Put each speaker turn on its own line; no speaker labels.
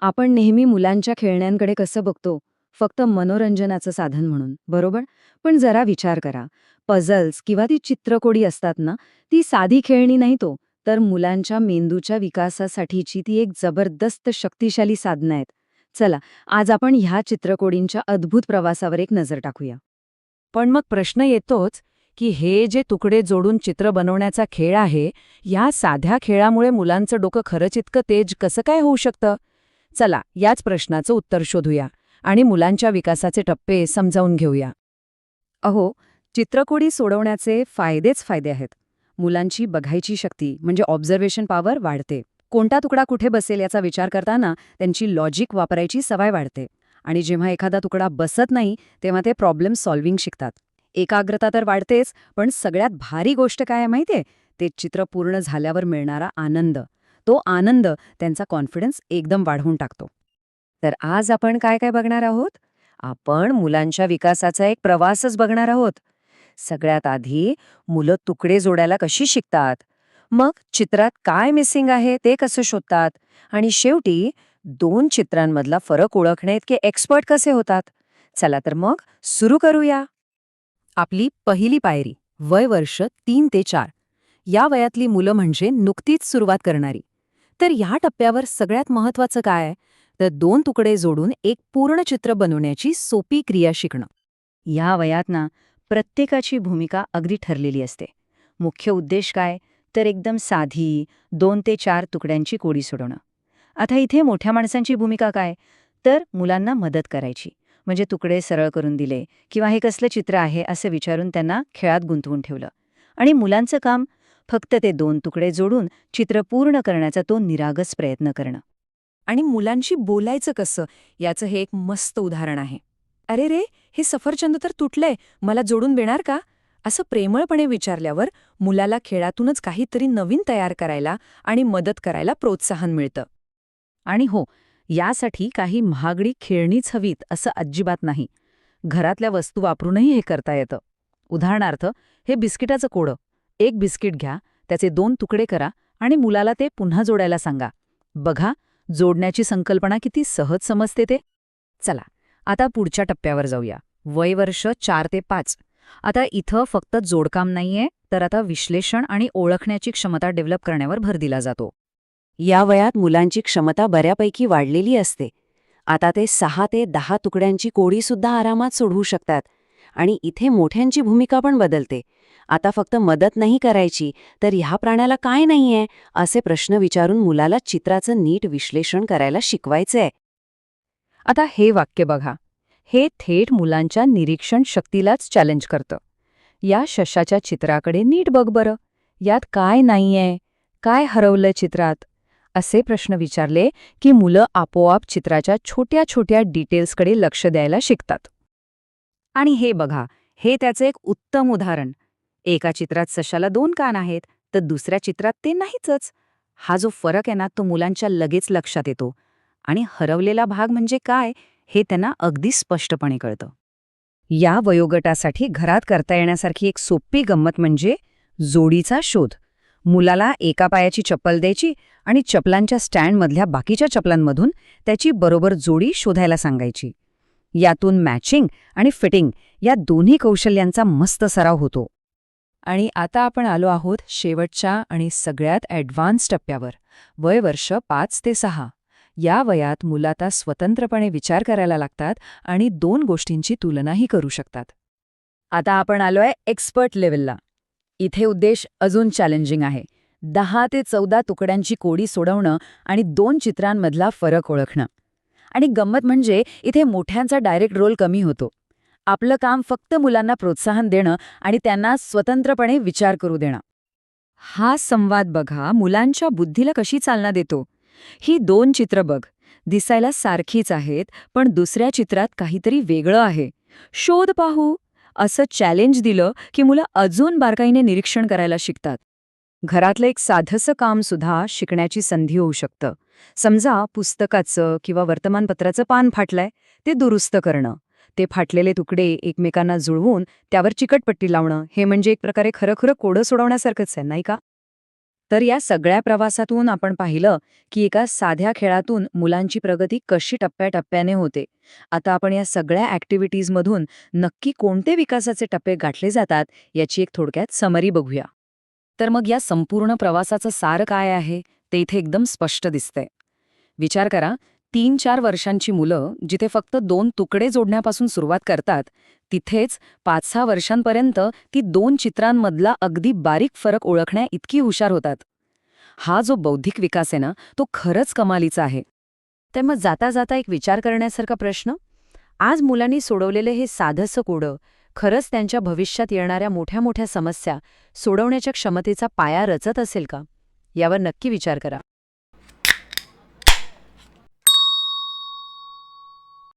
आपण नेहमी मुलांच्या खेळण्यांकडे कसं बघतो, फक्त मनोरंजनाचं साधन म्हणून, बरोबर? पण जरा विचार करा, पझल्स किंवा ती चित्रकोडी असतात ना, ती साधी खेळणी नाही तो, तर मुलांच्या मेंदूच्या विकासासाठीची ती एक जबरदस्त शक्तिशाली साधनं आहेत. चला, आज आपण ह्या चित्रकोडींच्या अद्भुत प्रवासावर एक नजर टाकूया.
पण मग प्रश्न येतोच की हे जे तुकडे जोडून चित्र बनवण्याचा खेळ आहे, या साध्या खेळामुळे मुलांचं डोकं खरंच इतकं तेज कसं काय होऊ शकतं? चला, याच प्रश्नाचं उत्तर शोधूया आणि मुलांच्या विकासाचे टप्पे समजावून घेऊया.
अहो, चित्रकोडी सोडवण्याचे फायदेच फायदे आहेत. मुलांची बघायची शक्ती म्हणजे ऑब्झर्वेशन पॉवर वाढते. कोणता तुकडा कुठे बसेल याचा विचार करताना त्यांची लॉजिक वापरायची सवय वाढते. आणि जेव्हा एखादा तुकडा बसत नाही तेव्हा ते प्रॉब्लेम सॉल्व्हिंग शिकतात. एकाग्रता तर वाढतेच, पण सगळ्यात भारी गोष्ट काय आहे माहितीये? ते चित्र पूर्ण झाल्यावर मिळणारा आनंद. तो आनंद त्यांचा कॉन्फिडन्स एकदम वाढवून टाकतो. तर आज आपण काय काय बघणार आहोत? आपण मुलांच्या विकासाचा एक प्रवासच बघणार आहोत. सगळ्यात आधी मुलं तुकडे जोडायला कशी शिकतात, मग चित्रात काय मिसिंग आहे ते कसं शोधतात, आणि शेवटी दोन चित्रांमधला फरक ओळखण्याइतके एक्सपर्ट कसे होतात. चला तर मग सुरू करूया.
आपली पहिली पायरी, वय वर्ष 3 ते 4. या वयातली मुलं म्हणजे नुकतीच सुरुवात करणारी. तर ह्या टप्प्यावर सगळ्यात महत्वाचं काय आहे? तर 2 तुकडे जोडून एक पूर्ण चित्र बनवण्याची सोपी क्रिया शिकणं.
या वयात ना प्रत्येकाची भूमिका अगदी ठरलेली असते. मुख्य उद्देश काय? तर एकदम साधी 2 ते 4 तुकड्यांची कोडी सोडवणं. आता इथे मोठ्या माणसांची भूमिका काय? तर मुलांना मदत करायची. म्हणजे तुकडे सरळ करून दिले किंवा हे कसलं चित्र आहे असं विचारून त्यांना खेळात गुंतवून ठेवलं. आणि मुलांचं काम फक्त ते 2 तुकडे जोडून चित्र पूर्ण करण्याचा तो निरागस प्रयत्न करणं.
आणि मुलांशी बोलायचं कसं, याचं हे एक मस्त उदाहरण आहे. "अरे रे, हे सफरचंद तर तुटलंय, मला जोडून देणार का?" असं प्रेमळपणे विचारल्यावर मुलाला खेळातूनच काहीतरी नवीन तयार करायला आणि मदत करायला प्रोत्साहन मिळतं.
आणि हो, यासाठी काही महागडी खेळणीच हवीत असं अजिबात नाही. घरातल्या वस्तू वापरूनही हे करता येतं. उदाहरणार्थ, हे बिस्किटाचं कोडं. एक बिस्किट घ्या, त्याचे 2 तुकडे करा आणि मुलाला ते पुन्हा जोडायला सांगा. बघा, जोडण्याची संकल्पना किती सहज समजते ते. चला, आता पुढच्या टप्प्यावर जाऊया. वय वर्ष 4 ते 5. आता इथं फक्त जोडकाम नाहीये, तर आता विश्लेषण आणि ओळखण्याची क्षमता डेव्हलप करण्यावर भर दिला जातो.
या वयात मुलांची क्षमता बऱ्यापैकी वाढलेली असते. आता ते 6 ते 10 तुकड्यांची कोडीसुद्धा आरामात सोडवू शकतात. आणि इथे मोठ्यांची भूमिका पण बदलते. आता फक्त मदत नाही करायची, तर ह्या प्राण्याला काय नाहीये असे प्रश्न विचारून मुलाला चित्राचं नीट विश्लेषण करायला शिकवायचंय.
आता हे वाक्य बघा. हे थेट मुलांच्या निरीक्षण शक्तीलाच चॅलेंज करतं. या शशाच्या चित्राकडे नीट बघ बरं. यात काय नाहीये? काय हरवलंय चित्रात? असे प्रश्न विचारले की मुलं आपोआप चित्राच्या छोट्या छोट्या डिटेल्सकडे लक्ष द्यायला शिकतात. आणि हे बघा, हे त्याचं एक उत्तम उदाहरण. एका चित्रात सशाला 2 कान आहेत, तर दुसऱ्या चित्रात ते नाहीचच. हा जो फरक आहे ना, तो मुलांच्या लगेच लक्षात येतो. आणि हरवलेला भाग म्हणजे काय हे त्यांना अगदी स्पष्टपणे कळतं. या वयोगटासाठी घरात करता येण्यासारखी एक सोपी गंमत म्हणजे जोडीचा शोध. मुलाला एका पायाची चप्पल द्यायची आणि चपलांच्या स्टँडमधल्या बाकीच्या चपलांमधून त्याची बरोबर जोडी शोधायला सांगायची. यातून मॅचिंग आणि फिटिंग या दोन्ही कौशल्यांचा मस्त सराव होतो.
आणि आता आपण आलो आहोत शेवटच्या आणि सगळ्यात ॲडव्हान्स टप्प्यावर, वय वर्ष 5 ते 6. या वयात मुलं आता स्वतंत्रपणे विचार करायला लागतात आणि 2 गोष्टींची तुलनाही करू शकतात.
आता आपण आलोय एक्सपर्ट लेव्हलला. इथे उद्देश अजून चॅलेंजिंग आहे. 10 ते 14 तुकड्यांची कोडी सोडवणं आणि 2 चित्रांमधला फरक ओळखणं. आणि गंमत म्हणजे इथे मोठ्यांचा डायरेक्ट रोल कमी होतो. आपलं काम फक्त मुलांना प्रोत्साहन देणं आणि त्यांना स्वतंत्रपणे विचार करू देणं. हा संवाद बघा मुलांच्या बुद्धीला कशी चालना देतो. ही 2 चित्र बघ, दिसायला सारखीच आहेत, पण दुसऱ्या चित्रात काहीतरी वेगळं आहे. शोध पाहू असं चॅलेंज दिलं की मुलं अजून बारकाईने निरीक्षण करायला शिकतात. घरातलं एक साधंसं काम सुद्धा शिकण्याची संधी होऊ शकतं. समजा पुस्तकाचं किंवा वर्तमानपत्राचं पान फाटलंय, ते दुरुस्त करणं. ते फाटलेले तुकडे एकमेकांना जुळवून त्यावर चिकटपट्टी लावणं, हे म्हणजे एक प्रकारे खरं कोडं सोडवण्यासारखंच आहे, नाही का? तर या सगळ्या प्रवासातून आपण पाहिलं की एका साध्या खेळातून मुलांची प्रगती कशी टप्प्याटप्प्याने होते. आता आपण या सगळ्या ॲक्टिव्हिटीजमधून नक्की कोणते विकासाचे टप्पे गाठले जातात याची एक थोडक्यात समरी बघूया. तर मग या संपूर्ण प्रवासाचं सार काय आहे ते इथे एकदम स्पष्ट दिसतंय. विचार करा, 3-4 वर्षांची मुलं जिथे फक्त 2 तुकडे जोडण्यापासून सुरुवात करतात, तिथेच 5-6 वर्षांपर्यंत ती 2 चित्रांमधला अगदी बारीक फरक ओळखण्या इतकी हुशार होतात. हा जो बौद्धिक विकास आहे ना, तो खरंच कमालीचा आहे.
तर मग जाता जाता एक विचार करण्यासारखा प्रश्न, आज मुलांनी सोडवलेलं हे साधंसं कोडं खरंच त्यांच्या भविष्यात येणाऱ्या मोठ्या मोठ्या समस्या सोडवण्याच्या क्षमतेचा पाया रचत असेल का? यावर नक्की विचार करा.